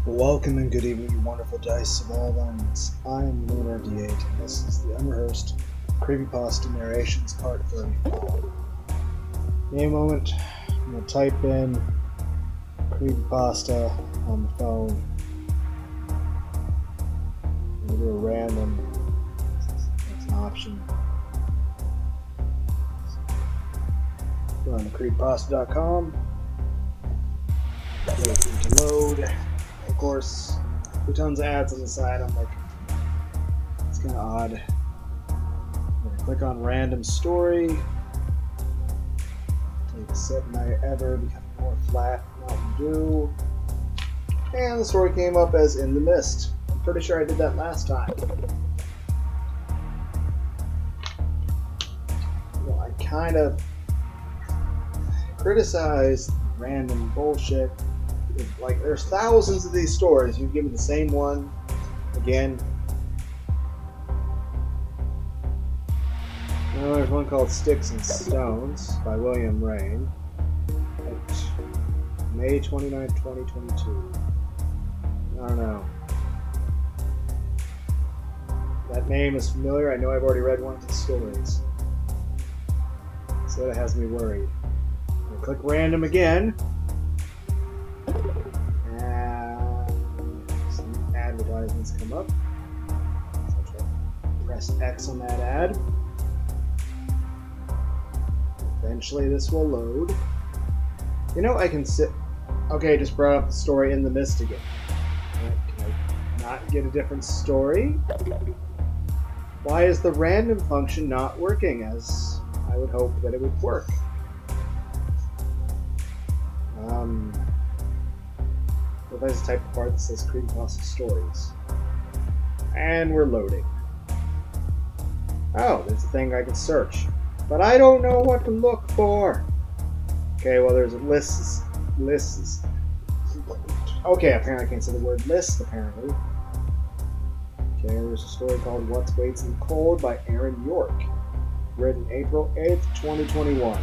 Welcome and good evening, you wonderful dice of all ones. I am Lunar D8, and this is the unrehearsed creepypasta narrations part 35. In a moment, I'm going to type in creepypasta on the phone. I'm going to do a random, that's an option. Go on to creepypasta.com. Waiting to load. Of course, there are tons of ads on the side. I'm like, it's kind of odd. I'm going to click on random story. Take a sip, night ever, becoming more flat, Mountain Dew. And the story came up as In the Mist. I'm pretty sure I did that last time. Well, I kind of criticized random bullshit. Like, there's thousands of these stories. You can give me the same one again. Now, there's one called Sticks and Stones by William Rain. May 29th, 2022. I don't know. That name is familiar. I know I've already read one of the stories. So that has me worried. I'm going to click random again. Some advertisements come up. So I'll try to press X on that ad. Eventually this will load. You know, I can sit... Okay, just brought up the story In the Mist again. Can I not get a different story? Why is the random function not working as I would hope that it would work? What if I just type the part that says creepypasta stories? And we're loading. Oh, there's a thing I can search. But I don't know what to look for. Okay, well there's lists. Okay, apparently I can't say the word list, apparently. Okay, there's a story called What Waits in the Cold by Aaron York. Written April 8th, 2021.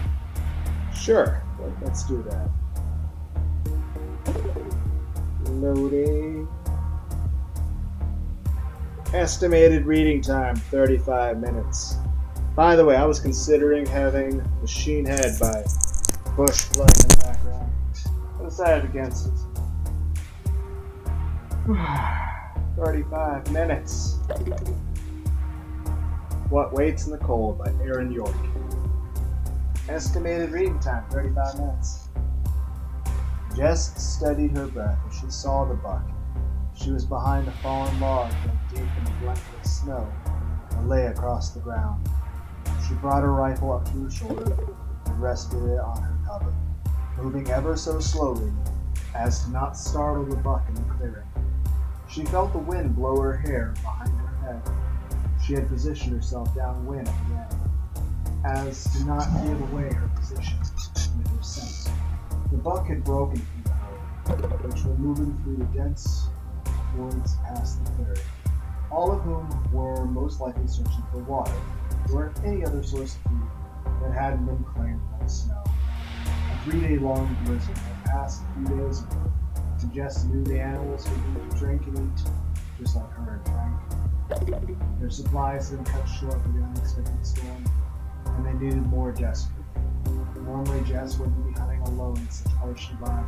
Sure, let's do that. Loading. Estimated reading time, 35 minutes. By the way, I was considering having Machine Head by Bush playing in the background. I decided against it. 35 minutes. What Waits in the Cold by Aaron York. Estimated reading time, 35 minutes. Jess steadied her breath as she saw the buck. She was behind a fallen log dug deep in a blanket of snow and lay across the ground. She brought her rifle up to her shoulder and rested it on her cover, moving ever so slowly as to not startle the buck in the clearing. She felt the wind blow her hair behind her head. She had positioned herself downwind at the end, as to not give away her position with her scent. The buck had broken from the herd, which were moving through the dense woods past the clearing, all of whom were most likely searching for water or any other source of food that hadn't been claimed by the snow. A 3-day-long blizzard had passed a few days ago, and Jess knew the animals were going to drink and eat, just like her and Frank. Their supplies had been cut short by the unexpected storm, and they needed more desperately. Normally, Jess wouldn't be hunting alone in such harsh environment.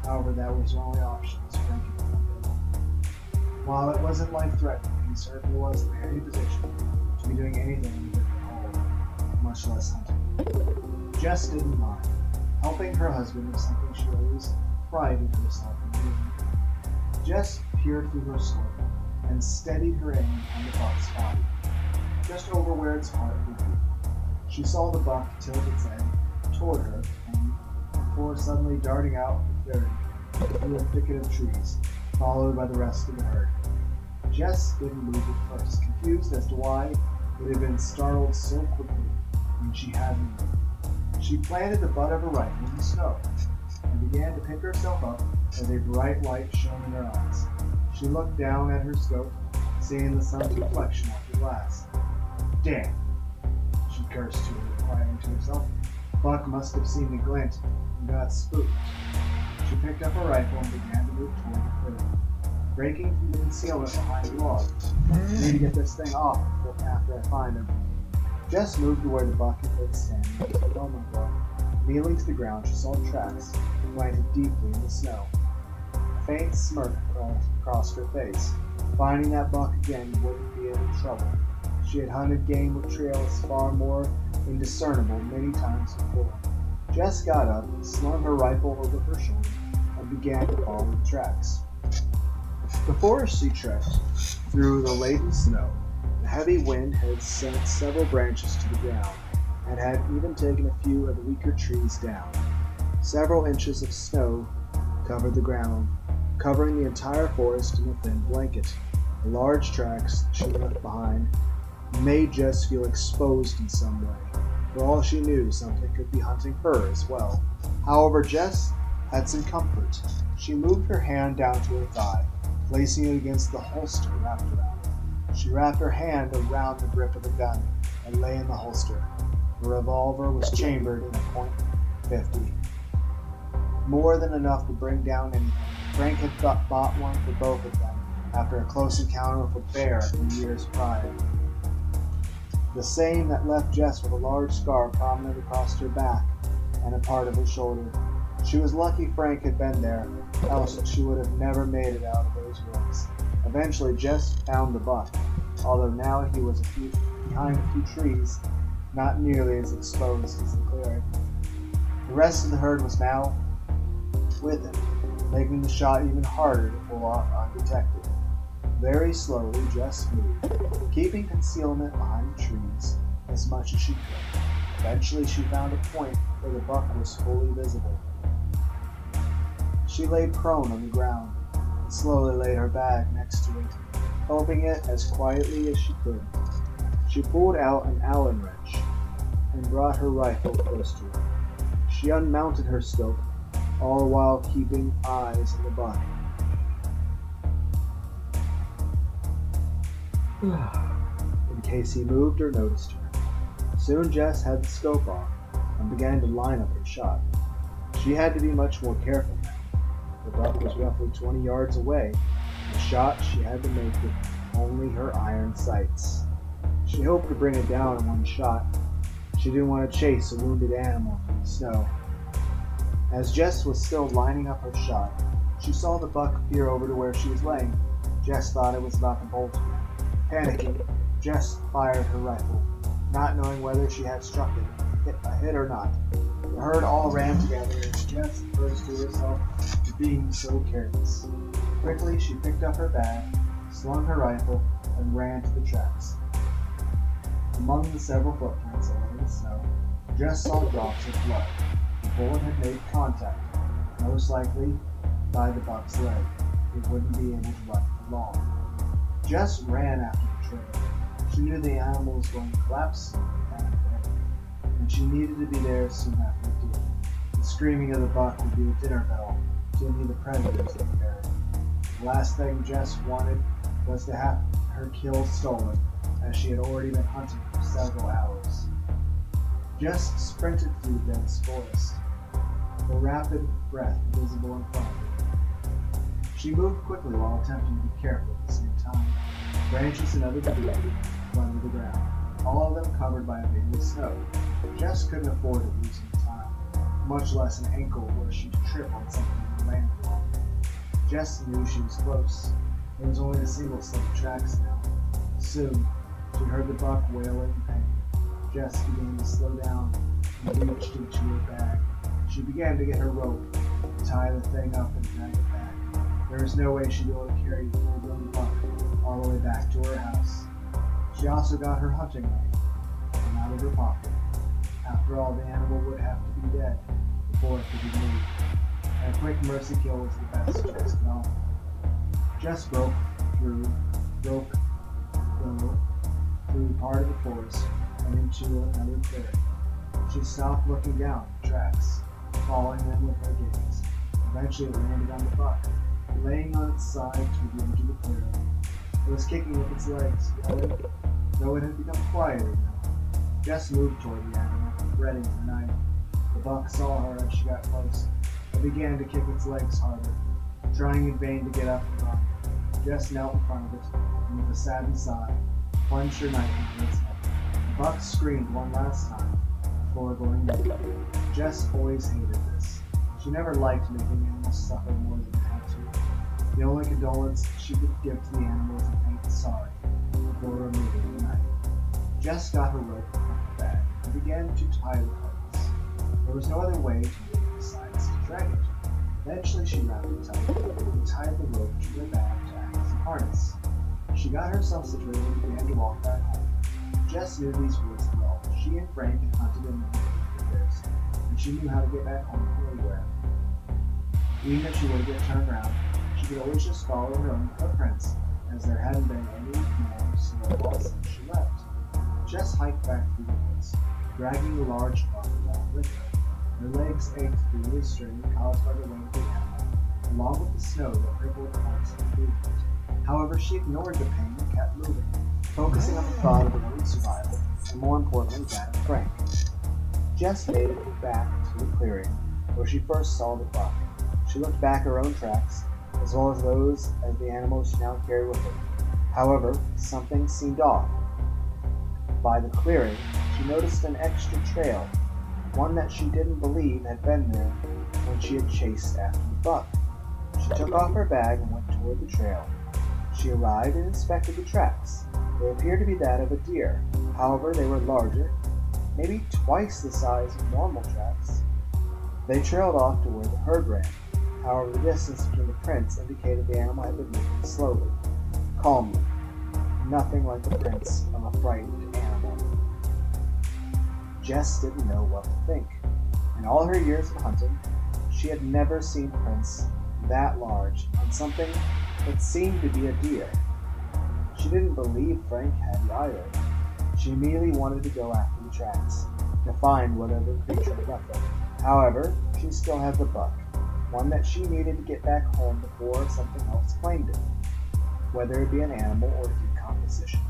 However, that was her only option, as Frank had found it. While it wasn't life-threatening, he certainly wasn't in any position to be doing anything with the home, much less hunting. Jess didn't mind. Helping her husband was something she always prided herself in doing. Jess peered through her scope and steadied her aim on the buck's body, just over where its heart would be. She saw the buck tilt its head toward her, and before suddenly darting out the clearing through a thicket of trees, followed by the rest of the herd. Jess didn't move at first, confused as to why it had been startled so quickly when she hadn't moved. She planted the butt of her rifle in the snow and began to pick herself up as a bright light shone in her eyes. She looked down at her scope, seeing the sun's reflection off the glass. Damn, she cursed to her, quietly to herself. Buck must have seen the glint and got spooked. She picked up her rifle and began to move toward the clearing. breaking from the concealment behind the log. I need to get this thing off after I find him. Jess moved to where the bucket had standing. Oh my god. Kneeling to the ground, she saw tracks planted deeply in the snow. A faint smirk crossed her face. Finding that buck again wouldn't be any trouble. She had hunted game with trails far more indiscernible many times before. Jess got up, slung her rifle over her shoulder, and began to follow the tracks. Before she trekked through the laden snow, the heavy wind had sent several branches to the ground, and had even taken a few of the weaker trees down. Several inches of snow covered the ground, covering the entire forest in a thin blanket. The large tracks she left behind made Jess feel exposed in some way. For all she knew, something could be hunting her as well. However, Jess had some comfort. She moved her hand down to her thigh, placing it against the holster wrapped around it. She wrapped her hand around the grip of the gun and lay in the holster. The revolver was chambered in a .50. More than enough to bring down anything. Frank had bought one for both of them after a close encounter with a bear a few years prior. The same that left Jess with a large scar prominent across her back and a part of her shoulder. She was lucky Frank had been there, else she would have never made it out of those woods. Eventually, Jess found the buck, although now he was behind a few trees, not nearly as exposed as the clearing. The rest of the herd was now with him, making the shot even harder to pull off undetected. Very slowly, Jess moved, keeping concealment behind the trees as much as she could. Eventually, she found a point where the buck was fully visible. She lay prone on the ground and slowly laid her bag next to it, holding it as quietly as she could. She pulled out an Allen wrench and brought her rifle close to her. She unmounted her scope, all the while keeping eyes on the buck. In case he moved or noticed her. Soon Jess had the scope off and began to line up her shot. She had to be much more careful now. The buck was roughly 20 yards away, and the shot she had to make with only her iron sights. She hoped to bring it down in one shot. She didn't want to chase a wounded animal through the snow. As Jess was still lining up her shot, she saw the buck peer over to where she was laying. Jess thought it was about to bolt her. Panicking, Jess fired her rifle, not knowing whether she had struck a hit or not. The herd all ran together as Jess cursed to herself for being so careless. Quickly, she picked up her bag, slung her rifle, and ran to the tracks. Among the several footprints in the snow, Jess saw drops of blood. The bullet had made contact, most likely by the buck's leg. It wouldn't be able to run for long. Jess ran after the trail. She knew the animal was going to collapse and she needed to be there soon after it did. The screaming of the buck would be a dinner bell to any of the predators in the area. The last thing Jess wanted was to have her kill stolen, as she had already been hunting for several hours. Jess sprinted through the dense forest, the rapid breath visible in front of her. She moved quickly while attempting to be careful at the same time. Branches and other debris blended the ground, all of them covered by a veil of snow. Jess couldn't afford to lose any time, much less an ankle where she'd trip on something and land on. Jess knew she was close. There was only a single set of tracks now. Soon, she heard the buck wailing in pain. Jess began to slow down and reached into her bag. She began to get her rope, tie the thing up, and drag it back. There was no way she'd be able to carry the full-grown buck all the way back to her house. She also got her hunting knife and out of her pocket. After all, the animal would have to be dead before it could be moved, and a quick mercy kill was the best Jess could offer. Jess broke through part of the forest and into another clearing. She stopped looking down at the tracks, following them with her gaze. Eventually it landed on the buck, laying on its side to the edge of the clearing. It was kicking with its legs, yelling, though it had become quieter now. Jess moved toward the animal, ready her knife. The buck saw her as she got close and began to kick its legs harder, trying in vain to get up and run. Jess knelt in front of it, and with a saddened sigh, plunged her knife into its head. The buck screamed one last time, before going naked. Jess always hated this. She never liked making animals suffer more than they had to. The only condolence she could give to the animal was a faint sorry before removing the knife. Jess got her rope from the bag and began to tie the carcass. There was no other way to move it besides to drag it. Eventually she wrapped it tight and tied the rope to her bag to act as a harness. She got herself situated and began to walk back home. Jess knew these woods well. She and Frank had hunted in them for years, and she knew how to get back home from anywhere. Even if she would get turned around, she could always just follow her own footprints, as there hadn't been any more snow walls since she left. Jess hiked back through the woods, dragging the large buck along with her. Her legs ached through the strain caused by the weight of the animal, along with the snow that rippled constant movement. However, she ignored the pain and kept moving, focusing on the thought of her own survival, and more importantly, that of Frank. Jess made it back to the clearing where she first saw the buck. She looked back her own tracks, as well as those of the animals she now carried with her. However, something seemed off. By the clearing, she noticed an extra trail, one that she didn't believe had been there when she had chased after the buck. She took off her bag and went toward the trail. She arrived and inspected the tracks. They appeared to be that of a deer. However, they were larger, maybe twice the size of normal tracks. They trailed off to where the herd ran. However, the distance between the prints indicated the animal had been moving slowly, calmly, nothing like the prints of a frightened animal. Jess didn't know what to think. In all her years of hunting, she had never seen prints that large on something that seemed to be a deer. She didn't believe Frank had either. She immediately wanted to go after the tracks, to find whatever creature had left them. However, she still had the buck, one that she needed to get back home before something else claimed it, whether it be an animal or decomposition.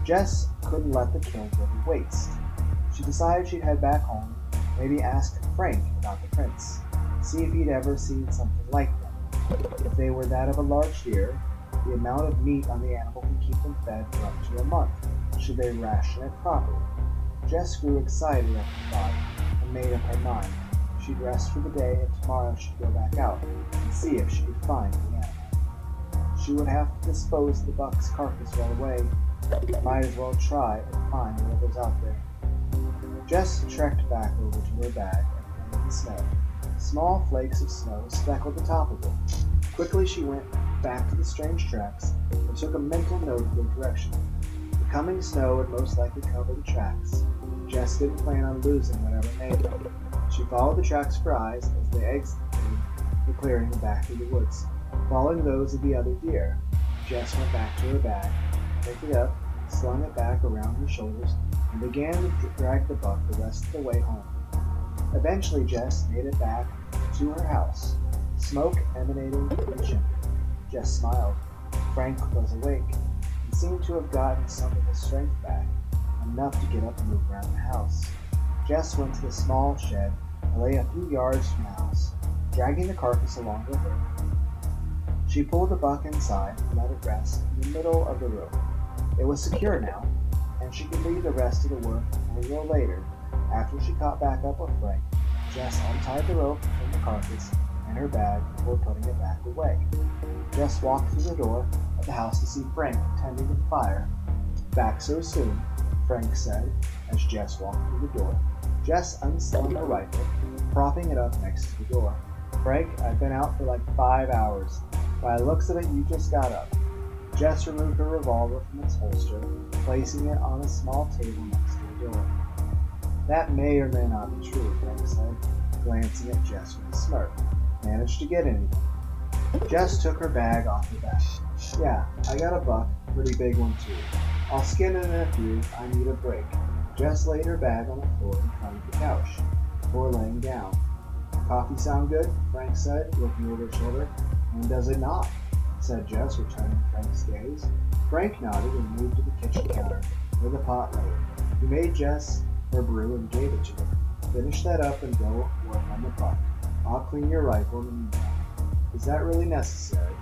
Jess couldn't let the kill go to waste. She decided she'd head back home, maybe ask Frank about the prints, see if he'd ever seen something like them. If they were that of a large deer, the amount of meat on the animal could keep them fed for up to a month, should they ration it properly. Jess grew excited at the thought and made up her mind. She'd rest for the day and tomorrow she'd go back out and see if she could find the animal. She would have to dispose of the buck's carcass right away. Might as well try and find whatever's out there. Jess trekked back over to her bag and pointed the snow. Small flakes of snow speckled the top of it. Quickly she went back to the strange tracks and took a mental note of their direction. The coming snow would most likely cover the tracks. Jess didn't plan on losing whatever made them. She followed the tracks for eyes as they exited the clearing and back through the woods, following those of the other deer. Jess went back to her bag, picked it up, slung it back around her shoulders, and began to drag the buck the rest of the way home. Eventually, Jess made it back to her house, smoke emanating from the chimney. Jess smiled. Frank was awake and seemed to have gotten some of his strength back, enough to get up and move around the house. Jess went to the small shed and lay a few yards from the house, dragging the carcass along with her. She pulled the buck inside and let it rest in the middle of the room. It was secure now, and she could leave the rest of the work a little later. After she caught back up with Frank, Jess untied the rope from the carcass and her bag before putting it back away. Jess walked through the door of the house to see Frank tending to the fire. "Back so soon," Frank said as Jess walked through the door. Jess unslung her rifle, propping it up next to the door. "Frank, I've been out for like 5 hours. By the looks of it, you just got up." Jess removed her revolver from its holster, placing it on a small table next to the door. "That may or may not be true," Frank said, glancing at Jess with a smirk. "Managed to get anything?" Jess took her bag off her back. "Yeah, I got a buck, pretty big one too. I'll skin it in a few, I need a break." Jess laid her bag on the floor in front of the couch, before laying down. "Coffee sound good?" Frank said, looking over his shoulder. "And does it not?" said Jess, returning Frank's gaze. Frank nodded and moved to the kitchen counter, where the pot lay. He made Jess her brew and gave it to her. "Finish that up and go work on the buck. I'll clean your rifle in the meantime." "Is that really necessary?"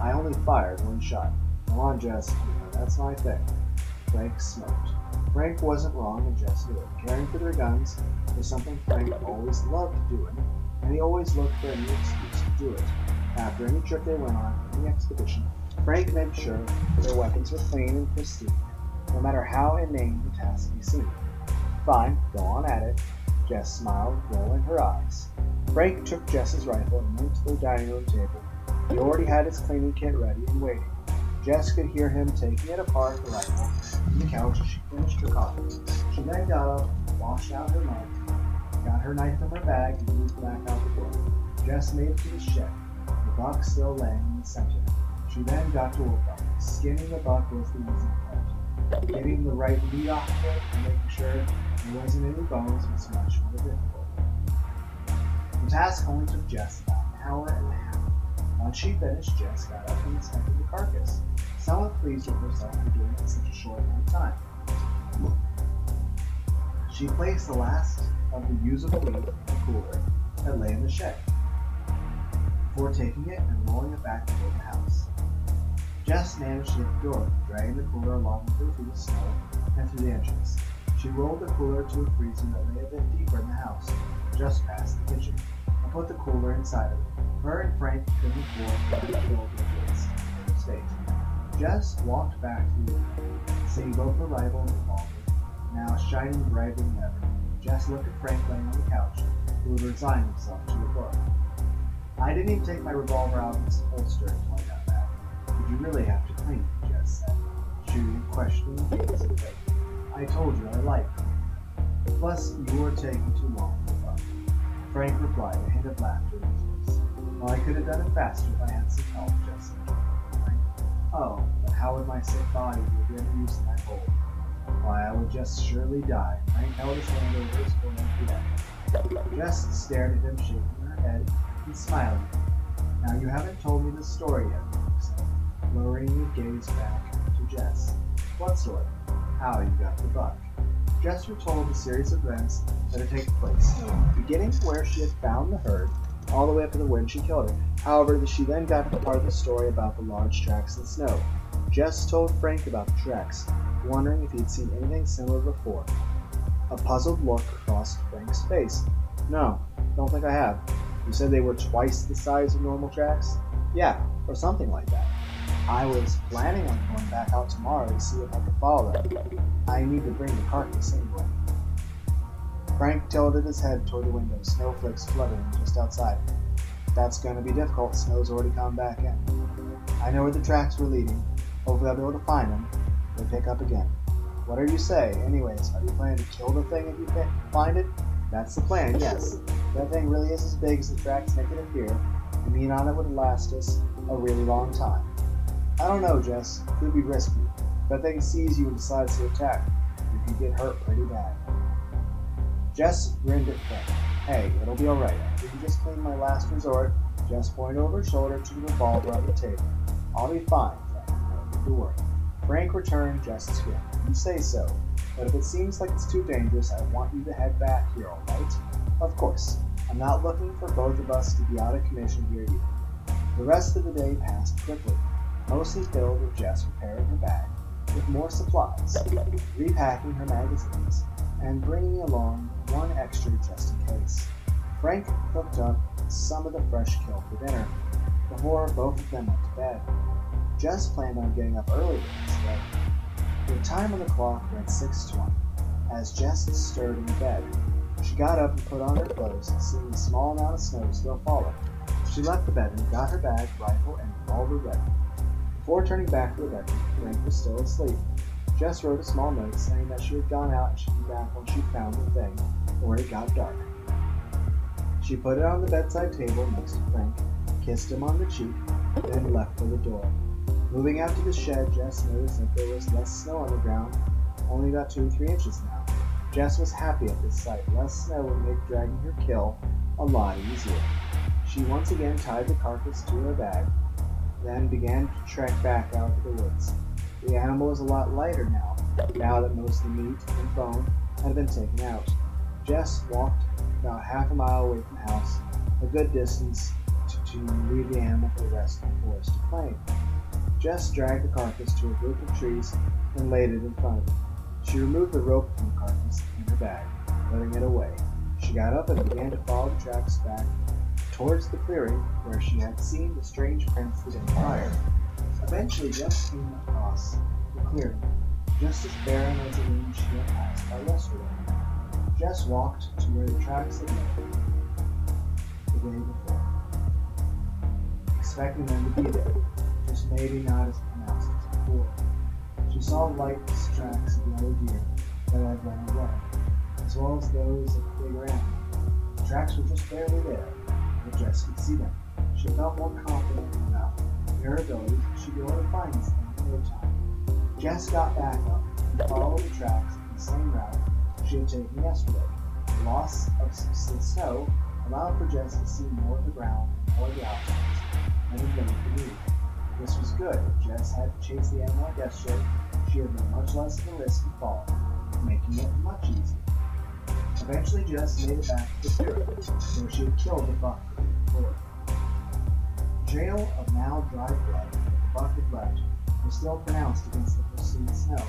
I only fired one shot. Come on, Jess, that's my thing. Frank smirked. Frank wasn't wrong, and Jess knew it. Caring for their guns was something Frank always loved doing, and he always looked for any excuse to do it. After any trip they went on, any expedition, Frank made sure their weapons were clean and pristine, no matter how inane the task may seem. Fine, go on at it. Jess smiled, rolling her eyes. Frank took Jess's rifle and went to the dining room table. He already had his cleaning kit ready and waiting. Jess could hear him taking it apart, the rifle, from the couch as she finished her coffee. She then got up, washed out her mug, got her knife from her bag, and moved back out the door. Jess made it to the shed, the buck still laying in the center. She then got to work. Skinning the buck was the easy part. Getting the right meat off of it and making sure there wasn't any bones was much more difficult. The task only took Jess about an hour and a half. Once she finished, Jess got up and inspected the carcass, somewhat pleased with herself for doing it in such a short amount of time. She placed the last of the usable meat in the cooler that lay in the shed, before taking it and rolling it back toward the house. Jess managed to hit the door, dragging the cooler along with her through the snow and through the entrance. She rolled the cooler to a freezer that lay a bit deeper in the house, just past the kitchen, and put the cooler inside of it. Her and Frank couldn't afford to kill the kids in the state. Jess walked back through the window, seeing both her rifle and revolver, now shining brighter than ever. Jess looked at Frank laying on the couch, who had resigned himself to the book. I didn't even take my revolver out of its holster until I got back. Did you really have to clean it? Jess said, shooting questioning gaze at Frank. I told you I liked it. Plus, you were taking too long for fun. Frank replied, a hint of laughter in his voice. Well, I could have done it faster if I had some help, Jess said. Frank, oh, but how would my sick body be of any use in that hole? Why, I would just surely die. Frank held his hand over his full empty head. Jess stared at him, shaking her head and smiling. Now you haven't told me the story yet, Frank said, lowering his gaze back to Jess. What story? How you got the buck. Jess retold the series of events that had taken place, beginning where she had found the herd, all the way up to the when she killed it. However, she then got to the part of the story about the large tracks in the snow. Jess told Frank about the tracks, wondering if he'd seen anything similar before. A puzzled look crossed Frank's face. No, don't think I have. You said they were twice the size of normal tracks? Yeah, or something like that. I was planning on going back out tomorrow to see if I could follow them. I need to bring the carcass anyway. Frank tilted his head toward the window, snowflakes fluttering just outside. That's going to be difficult. Snow's already come back in. I know where the tracks were leading. Hopefully I'll be able to find them. Then pick up again. Whatever you say. Anyways, are you planning to kill the thing if you find it? That's the plan, yes. If that thing really is as big as the tracks make it appear, the meat on it would last us a really long time. I don't know, Jess. It could be risky. If that thing sees you and decides to attack, you could get hurt pretty bad. Jess grinned at Frank. Hey, it'll be alright. I didn't just clean my last resort. Jess pointed over her shoulder to the revolver on the table. I'll be fine, Frank. No need to worry. Frank returned Jess's grin. You say so. But if it seems like it's too dangerous, I want you to head back here, alright? Of course. I'm not looking for both of us to be out of commission here either. The rest of the day passed quickly, mostly filled with Jess preparing her bag with more supplies, repacking her magazines, and bringing along one extra just in case. Frank cooked up some of the fresh kill for dinner before both of them went to bed. Jess planned on getting up earlier instead. The time on the clock read 6:20 as Jess stirred in bed. She got up and put on her clothes, seeing a small amount of snow still falling. She left the bedroom, got her bag, rifle, and revolver ready. Before turning back to the bedroom, Frank was still asleep. Jess wrote a small note saying that she had gone out and she'd be back when she found the thing, or it got dark. She put it on the bedside table next to Frank, kissed him on the cheek, then left for the door. Moving out to the shed, Jess noticed that there was less snow on the ground, only about 2 or 3 inches now. Jess was happy at this sight. Less snow would make dragging her kill a lot easier. She once again tied the carcass to her bag, then began to trek back out to the woods. The animal was a lot lighter now that most of the meat and bone had been taken out. Jess walked about half a mile away from the house, a good distance to leave the animal for the rest of the forest to claim. Jess dragged the carcass to a group of trees and laid it in front of them. She removed the rope from the carcass in her bag, letting it away. She got up and began to follow the tracks back towards the clearing where she had seen the strange prints the day prior. Eventually, Jess came across the clearing, just as barren as the room she had passed by yesterday. Jess walked to where the tracks had led the day before, expecting them to be there, just maybe not as pronounced as before. She saw light tracks of the other deer that had run away, as well as those of the bigger animal. The tracks were just barely there, but Jess could see them. She felt more confident enough in her abilities that she'd be able to find these things in no time. Jess got back up and followed the tracks in the same route she had taken yesterday. The loss of the snow allowed for Jess to see more of the ground and more of the outskirts than had been to do. This was good. If Jess had to chase the animal like yesterday, she had been much less of a risk of falling, making it much easier. Eventually, Jess made it back to the clearing, where she had killed the buck before. The trail of now dry blood that the buck had left was still pronounced against the pristine snow.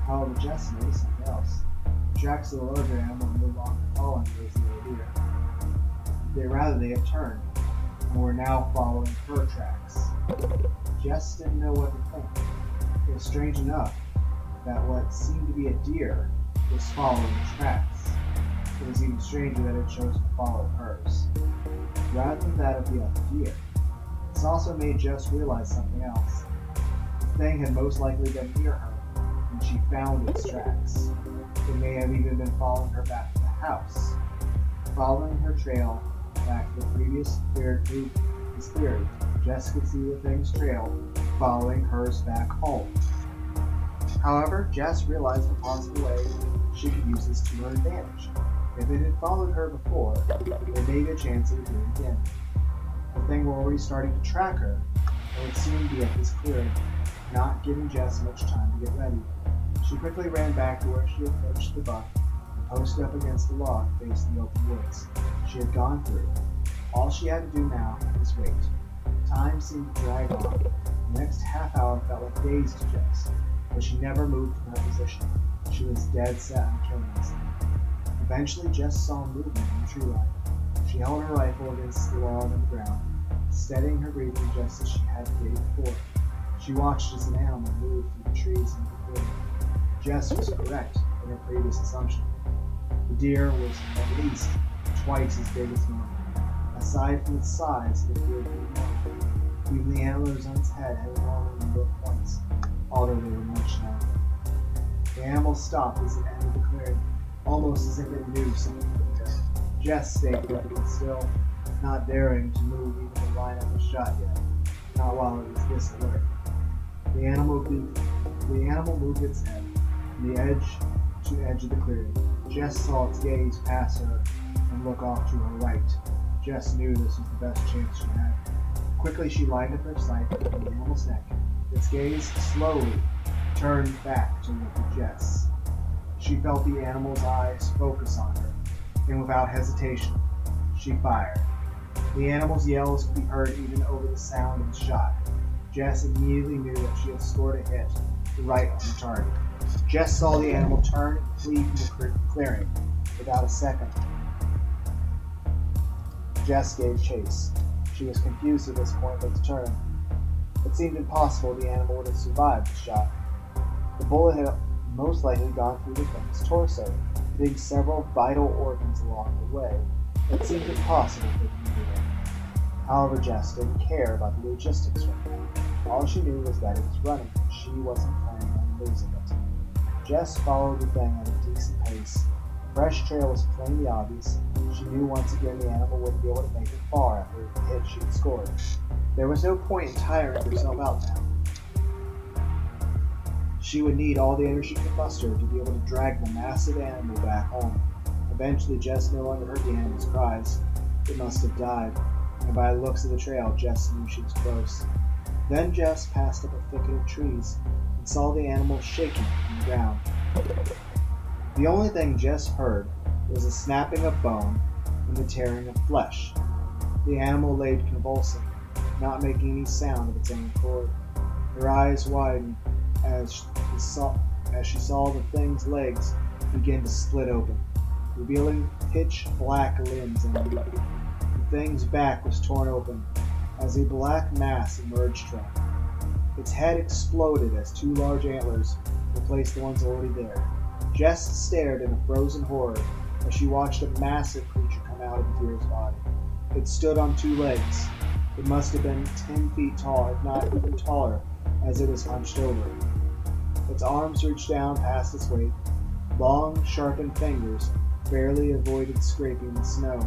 However, Jess noticed something else. The tracks of the larger animal were no longer following those of the deer. They had turned and were now following her tracks. Jess didn't know what to think. It was strange enough that what seemed to be a deer was following the tracks. It was even stranger that it chose to follow hers, rather than that of the other deer. This also made Jess realize something else. The thing had most likely been near her when she found its tracks. It may have even been following her back to the house. Following her trail back to the previous cleared route is cleared, Jess could see the thing's trail following hers back home. However, Jess realized the possible way she could use this to her advantage. If it had followed her before, there may be a chance it would do it again. The thing were already starting to track her, and would soon be at this clearing, not giving Jess much time to get ready. She quickly ran back to where she had approached the buck and posted up against the log facing the open woods she had gone through. All she had to do now was wait. Time seemed to drag on. The next half hour felt like days to Jess, but she never moved from her position. She was dead set on killing this thing. Eventually, Jess saw movement in the tree line. She held her rifle against the log on the ground, steadying her breathing just as she had the day before. She watched as an animal moved through the trees into the clearing. Jess was correct in her previous assumption. The deer was at least twice as big as normal. Aside from its size, it appeared to be normal. Even the antlers on its head had a normal number of points, although they were much smaller. The animal stopped as it entered the clearing, almost as if it knew something was there. Jess stayed put and still, not daring to move even to line up a shot yet, not while it was this alert. The animal moved its head from the edge to edge of the clearing. Jess saw its gaze pass her and look off to her right. Jess knew this was the best chance she had. Quickly she lined up her sight on the animal's neck. Its gaze slowly turned back to look at Jess. She felt the animal's eyes focus on her, and without hesitation, she fired. The animal's yells could be heard even over the sound of the shot. Jess immediately knew that she had scored a hit right on the target. Jess saw the animal turn and flee from the clearing without a second. Jess gave chase. She was confused at this point but determined. It seemed impossible the animal would have survived the shot. The bullet had most likely gone through the thing's torso, hitting several vital organs along the way. It seemed impossible for them to do it. However, Jess didn't care about the logistics right now. All she knew was that it was running, and she wasn't planning on losing it. Jess followed the thing at a decent pace. A fresh trail was plainly obvious. She knew once again the animal wouldn't be able to make it far after the hit she had scored. There was no point in tiring herself out now. She would need all the energy she could muster to be able to drag the massive animal back home. Eventually, Jess no longer heard the animal's cries. It must have died, and by the looks of the trail, Jess knew she was close. Then Jess passed up a thicket of trees and saw the animal shaking on the ground. The only thing Jess heard was the snapping of bone and the tearing of flesh. The animal lay convulsing, not making any sound of its own accord. Her eyes widened as she saw the thing's legs begin to split open, revealing pitch black limbs and meat. The thing's back was torn open as a black mass emerged from it. Its head exploded as two large antlers replaced the ones already there. Jess stared in a frozen horror as she watched a massive creature come out of the deer's body. It stood on two legs. It must have been 10 feet tall, if not even taller, as it was hunched over. Its arms reached down past its weight. Long, sharpened fingers barely avoided scraping the snow.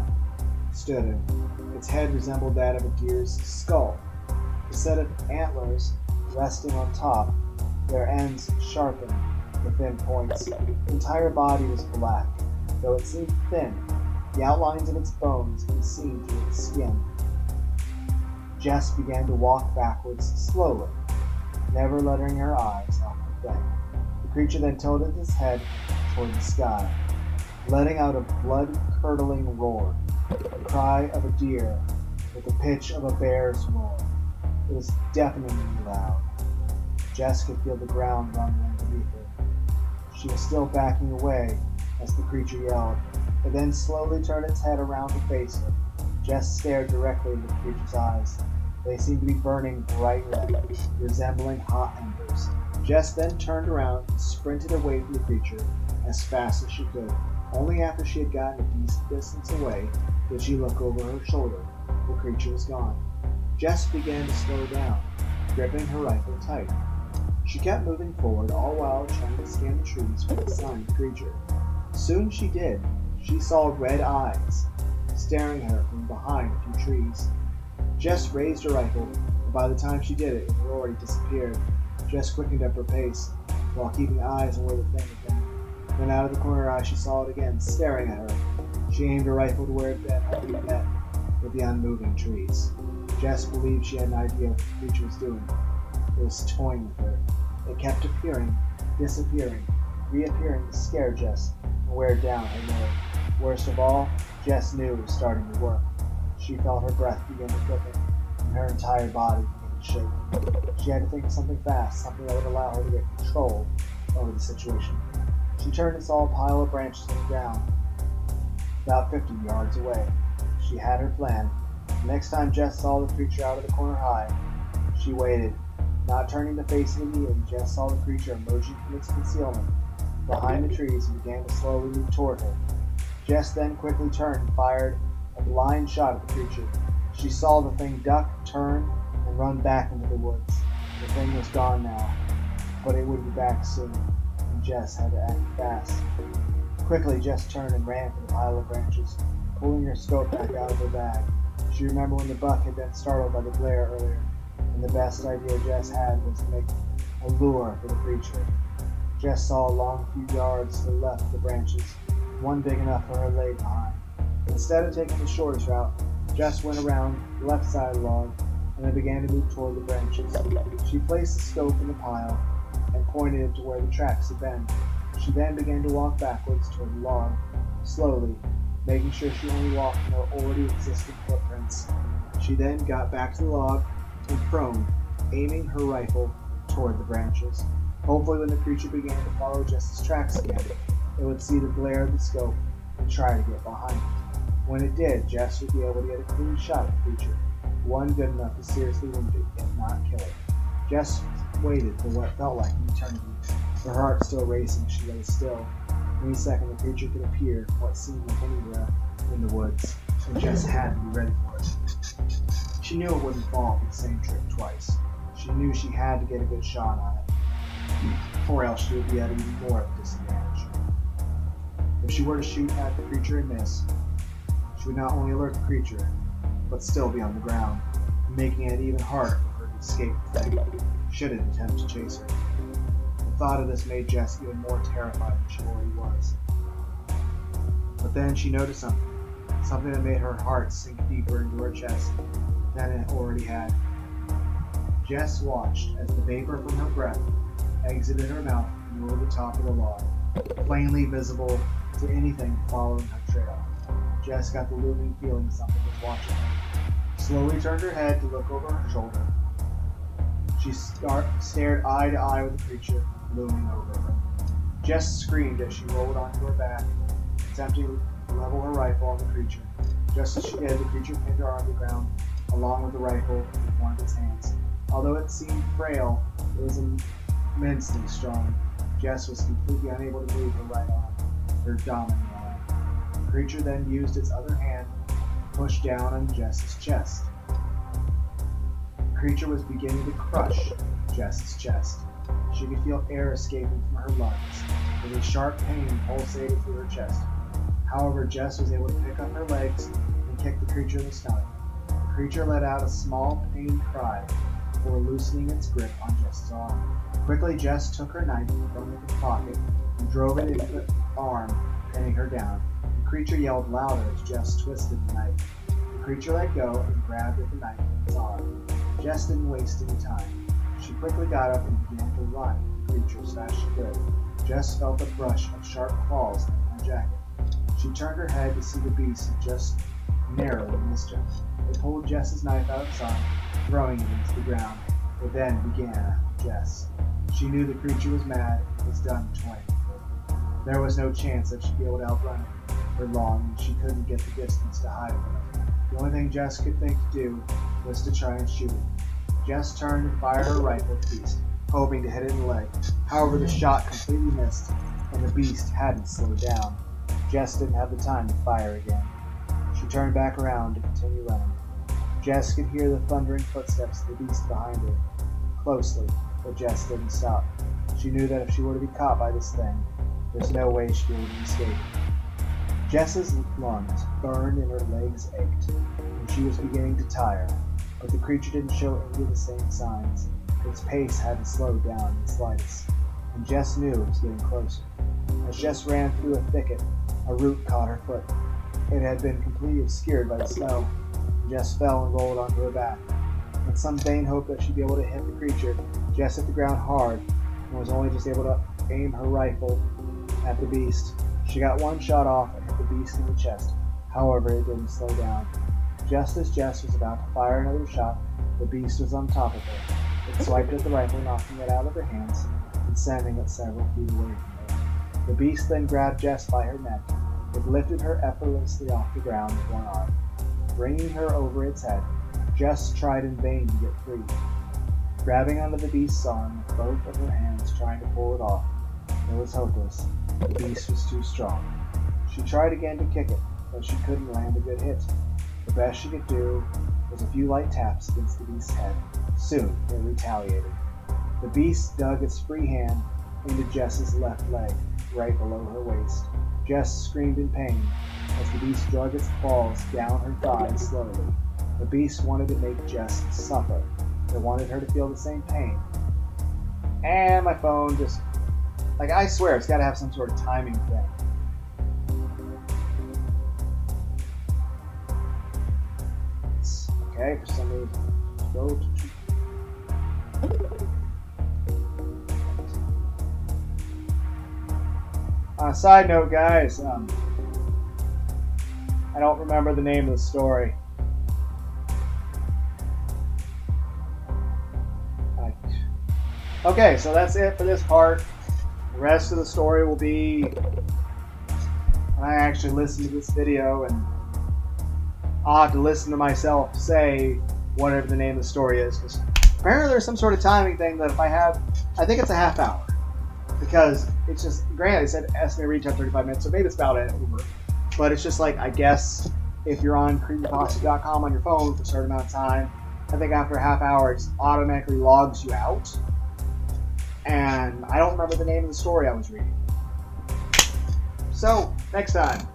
Stood it. Its head resembled that of a deer's skull. A set of antlers resting on top, their ends sharpened with thin points. The entire body was black, though it seemed thin. The outlines of its bones could be seen through its skin. Jess began to walk backwards slowly, never letting her eyes off the thing. The creature then tilted its head toward the sky, letting out a blood-curdling roar, the cry of a deer with the pitch of a bear's roar. It was deafeningly loud. Jess could feel the ground rumbling beneath her. She was still backing away as the creature yelled. It then slowly turned its head around to face her. Jess stared directly into the creature's eyes. They seemed to be burning bright red, resembling hot embers. Jess then turned around and sprinted away from the creature as fast as she could. Only after she had gotten a decent distance away did she look over her shoulder. The creature was gone. Jess began to slow down, gripping her rifle tight. She kept moving forward, all while trying to scan the trees for the sign of the creature. Soon she did. She saw red eyes staring at her from behind a few trees. Jess raised her rifle, and by the time she did it, it had already disappeared. Jess quickened up her pace, while keeping eyes on where the thing had been. Then out of the corner of her eye, she saw it again, staring at her. She aimed her rifle to where it had been met with the unmoving trees. Jess believed she had an idea what the creature was doing. It was toying with her. It kept appearing, disappearing, reappearing to scare Jess and wear down her nerve. Worst of all, Jess knew it was starting to work. She felt her breath begin to quicken, and her entire body began to shake. She had to think of something fast, something that would allow her to get control over the situation. She turned and saw a pile of branches on the ground, about 50 yards away. She had her plan. The next time Jess saw the creature out of the corner high, she waited. Not turning to face it immediately, Jess saw the creature emerging from its concealment behind the trees and began to slowly move toward her. Jess then quickly turned and fired a blind shot at the creature. She saw the thing duck, turn, and run back into the woods. The thing was gone now, but it would be back soon, and Jess had to act fast. Quickly, Jess turned and ran for the pile of branches, pulling her scope back out of her bag. She remembered when the buck had been startled by the glare earlier, and the best idea Jess had was to make a lure for the creature. Jess saw a long few yards to the left of the branches, one big enough for her lay behind. Instead of taking the shortest route, Jess went around the left side of the log and then began to move toward the branches. She placed the scope in the pile and pointed it to where the tracks had been. She then began to walk backwards toward the log, slowly, making sure she only walked in her already existing footprints. She then got back to the log and prone, aiming her rifle toward the branches. Hopefully when the creature began to follow Jess's tracks again, it would see the glare of the scope and try to get behind it. When it did, Jess would be able to get a clean shot at the creature, one good enough to seriously wound it, if not kill it. Jess waited for what felt like an eternity, her heart still racing as she lay still. Any second the creature could appear, what seemed like anywhere in the woods, and Jess had to be ready for it. She knew it wouldn't fall for the same trick twice. She knew she had to get a good shot on it, or else she would be at even more of a disadvantage. If she were to shoot at the creature and miss, she would not only alert the creature, but still be on the ground, making it even harder for her to escape the thing, should it attempt to chase her. The thought of this made Jess even more terrified than she already was. But then she noticed something that made her heart sink deeper into her chest than it already had. Jess watched as the vapor from her breath exited her mouth and over the top of the log, plainly visible to anything following her trail. Jess got the looming feeling something was watching her. slowly turned her head to look over her shoulder. She stared eye to eye with the creature looming over her. Jess screamed as she rolled onto her back, attempting to level her rifle on the creature. Just as she did, the creature pinned her on the ground, along with the rifle with one of its hands. Although it seemed frail, it was immensely strong. Jess was completely unable to move her right arm, her dominant arm. The creature then used its other hand to push down on Jess's chest. The creature was beginning to crush Jess's chest. She could feel air escaping from her lungs, with a sharp pain pulsating through her chest. However, Jess was able to pick up her legs and kick the creature in the stomach. The creature let out a small pained cry before loosening its grip on Jess's arm. Quickly, Jess took her knife from the pocket and drove it into the arm, pinning her down. The creature yelled louder as Jess twisted the knife. The creature let go and grabbed at the knife in its arm. Jess didn't waste any time. She quickly got up and began to run. The creature slashed her grip. Jess felt a brush of sharp claws in her jacket. She turned her head to see the beast and just narrowly missed her. It pulled Jess's knife out of its arm, throwing it into the ground. It then began after Jess. She knew the creature was mad and was done toying with her. There was no chance that she'd be able to outrun it for long, and she couldn't get the distance to hide from it. The only thing Jess could think to do was to try and shoot it. Jess turned and fired her rifle at the beast, hoping to hit it in the leg. However, the shot completely missed, and the beast hadn't slowed down. Jess didn't have the time to fire again. She turned back around to continue running. Jess could hear the thundering footsteps of the beast behind her, closely, but Jess didn't stop. She knew that if she were to be caught by this thing, there's no way she'd be able to escape. Jess's lungs burned and her legs ached, and she was beginning to tire, but the creature didn't show any of the same signs. Its pace hadn't slowed down in the slightest, and Jess knew it was getting closer. As Jess ran through a thicket, a root caught her foot. It had been completely obscured by the snow. Jess fell and rolled onto her back. In some vain hope that she'd be able to hit the creature, Jess hit the ground hard and was only just able to aim her rifle at the beast. She got one shot off and hit the beast in the chest. However, it didn't slow down. Just as Jess was about to fire another shot, the beast was on top of her. It swiped at the rifle, knocking it out of her hands and sending it several feet away from her. The beast then grabbed Jess by her neck. It lifted her effortlessly off the ground with one arm, bringing her over its head. Jess tried in vain to get free, grabbing onto the beast's arm with both of her hands, trying to pull it off. It was hopeless. The beast was too strong. She tried again to kick it, but she couldn't land a good hit. The best she could do was a few light taps against the beast's head. Soon, it retaliated. The beast dug its free hand into Jess's left leg, right below her waist. Jess screamed in pain as the beast drug its claws down her thigh slowly. The beast wanted to make Jess suffer. It wanted her to feel the same pain. And my phone just... I swear, it's got to have some sort of timing thing. Okay, for some reason. Go to... Side note, guys, I don't remember the name of the story. Okay, so that's it for this part. The rest of the story will be when I actually listen to this video, and I'll have to listen to myself say whatever the name of the story is, because apparently there's some sort of timing thing that if I think it's a half hour, because it's just, granted, it said estimated reach time 35 minutes, so maybe it's about it over, but it's just I guess if you're on creepypasta.com on your phone for a certain amount of time, I think after a half hour it just automatically logs you out, and I don't remember the name of the story I was reading. So, next time.